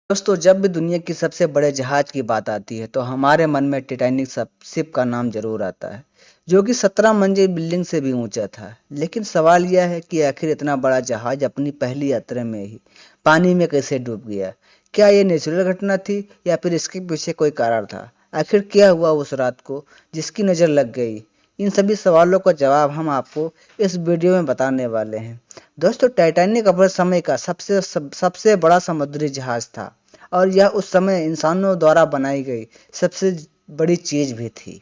दोस्तों, जब भी दुनिया की सबसे बड़े जहाज की बात आती है तो हमारे मन में टाइटैनिक शिप का नाम जरूर आता है, जो कि 17 मंजिल बिल्डिंग से भी ऊंचा था। लेकिन सवाल यह है कि आखिर इतना बड़ा जहाज अपनी पहली यात्रा में ही पानी में कैसे डूब गया? क्या ये नेचुरल घटना थी या फिर इसके पीछे कोई कारण था? आखिर क्या हुआ उस रात को जिसकी नज़र लग गई? इन सभी सवालों का जवाब हम आपको इस वीडियो में बताने वाले हैं। दोस्तों, टाइटैनिक अपने समय का सबसे बड़ा समुद्री जहाज था और यह उस समय इंसानों द्वारा बनाई गई सबसे बड़ी चीज भी थी।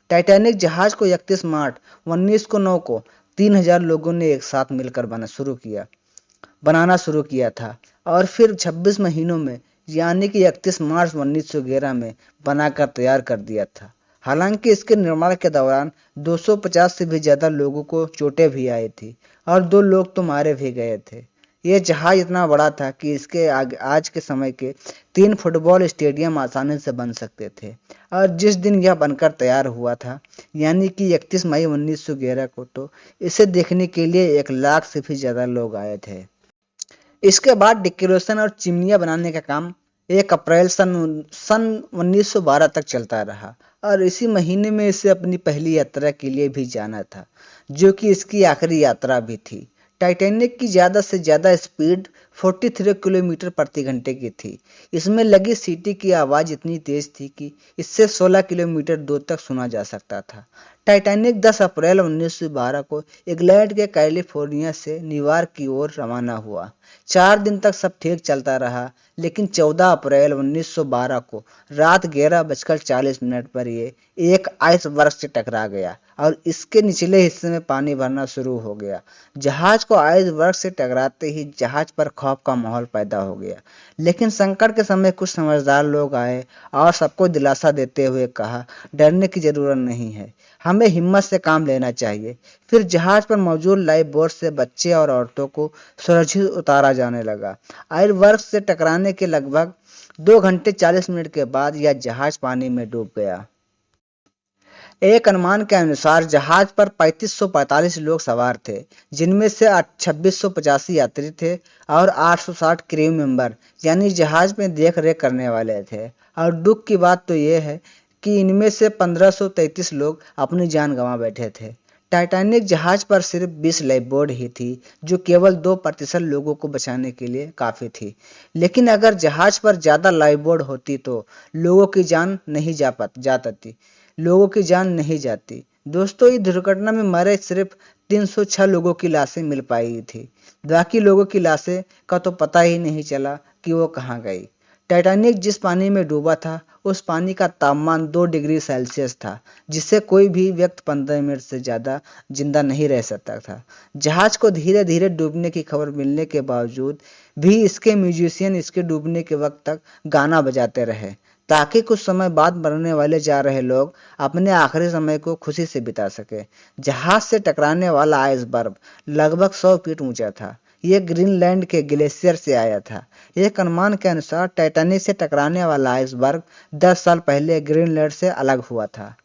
टाइटैनिक जहाज को 31 मार्च 1909 को 3000 लोगों ने एक साथ मिलकर बनाना शुरू किया था और फिर 26 महीनों में यानी कि 31 मार्च 1911 में बनाकर तैयार कर दिया था। हालांकि इसके निर्माण के दौरान 250 से भी ज्यादा लोगों को चोटें भी आई थी और 2 लोग तो मारे भी गए थे। यह जहाज इतना बड़ा था कि इसके आज के समय के 3 फुटबॉल स्टेडियम आसानी से बन सकते थे। और जिस दिन यह बनकर तैयार हुआ था यानी कि 31 मई 1911 को, तो इसे देखने के लिए 1 लाख से भी ज्यादा लोग आए थे। इसके बाद डेकोरेशन और चिमनियां बनाने का काम 1 अप्रैल सन 1912 तक चलता रहा और इसी महीने में इसे अपनी पहली यात्रा के लिए भी जाना था, जो कि इसकी आखिरी यात्रा भी थी। टाइटैनिक की ज़्यादा से ज़्यादा स्पीड 43 किलोमीटर प्रति घंटे की थी। इसमें लगी सीटी की आवाज़ इतनी तेज थी कि इससे 16 किलोमीटर दूर तक सुना जा सकता था। टाइटैनिक 10 अप्रैल 1912 को इंग्लैंड के कैलिफोर्निया से न्यूयॉर्क की ओर रवाना हुआ। 4 दिन तक सब ठीक चलता रहा, लेकिन 14 अप्रैल 1912 को रात 11:40 पर ये एक आइसबर्ग से टकरा गया और इसके निचले हिस्से में पानी भरना शुरू हो गया। जहाज को आइसबर्ग से टकराते ही जहाज पर खौफ का माहौल पैदा हो गया, लेकिन संकट के समय कुछ समझदार लोग आए और सबको दिलासा देते हुए कहा, डरने की जरूरत नहीं है, हमें हिम्मत से काम लेना चाहिए। फिर जहाज पर मौजूद लाइफ बोट से बच्चे और औरतों को सुरक्षित उतारा जाने लगा। आइसबर्ग से टकराने के लगभग 2 घंटे 40 मिनट के बाद यह जहाज पानी में डूब गया। एक अनुमान के अनुसार जहाज पर 3545 लोग सवार थे, जिनमें से 2685 यात्री थे और 860 क्रू मेंबर यानी जहाज में देख रेख करने वाले थे। और दुख की बात तो यह है कि इनमें से 1533 लोग अपनी जान गंवा बैठे थे। टाइटैनिक जहाज पर सिर्फ 20 लाइफ बोट ही थी, जो केवल 2% लोगों को बचाने के लिए काफी थी। लेकिन अगर जहाज पर ज्यादा लाइफ बोट होती तो लोगों की जान नहीं जाती। दोस्तों, इस दुर्घटना में मरे सिर्फ 306 लोगों की लाशें मिल पाई थी। बाकी लोगों की लाशें का तो पता ही नहीं चला कि वो कहाँ गई। टाइटैनिक जिस पानी में डूबा था उस पानी का तापमान 2 डिग्री सेल्सियस था, जिससे कोई भी व्यक्ति 15 मिनट से ज़्यादा जिंदा नहीं रह सकता था। जहाज को धीरे धीरे डूबने की खबर मिलने के बावजूद भी इसके म्यूजिशियन इसके डूबने के वक्त तक गाना बजाते रहे, ताकि कुछ समय बाद मरने वाले जा रहे लोग अपने आखिरी समय को खुशी से बिता सके। जहाज से टकराने वाला आइसबर्ग लगभग 100 फीट ऊंचा था। यह ग्रीनलैंड के ग्लेशियर से आया था। एक अनुमान के अनुसार टाइटैनिक से टकराने वाला आइसबर्ग 10 साल पहले ग्रीनलैंड से अलग हुआ था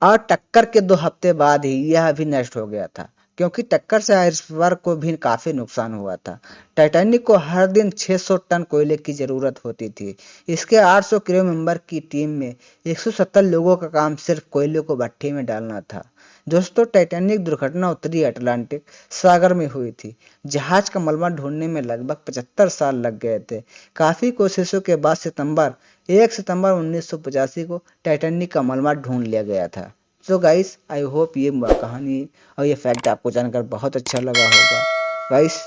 और टक्कर के 2 हफ्ते बाद ही यह भी नष्ट हो गया था, क्योंकि टक्कर से आइसबर्ग को भी काफी नुकसान हुआ था। टाइटैनिक को हर दिन 600 टन कोयले की जरूरत होती थी। इसके 800 क्रू मेंबर की टीम में 170 लोगों का काम सिर्फ कोयले को भट्टी में डालना था। दोस्तों, टाइटैनिक दुर्घटना उत्तरी अटलांटिक सागर में हुई थी। जहाज का मलबा ढूंढने में लगभग 75 साल लग गए थे। काफी कोशिशों के बाद 1 सितंबर 1985 को टाइटैनिक का मलबा ढूंढ लिया गया था। तो गाइस, आई होप ये कहानी और ये फैक्ट आपको जानकर बहुत अच्छा लगा होगा। गाइस,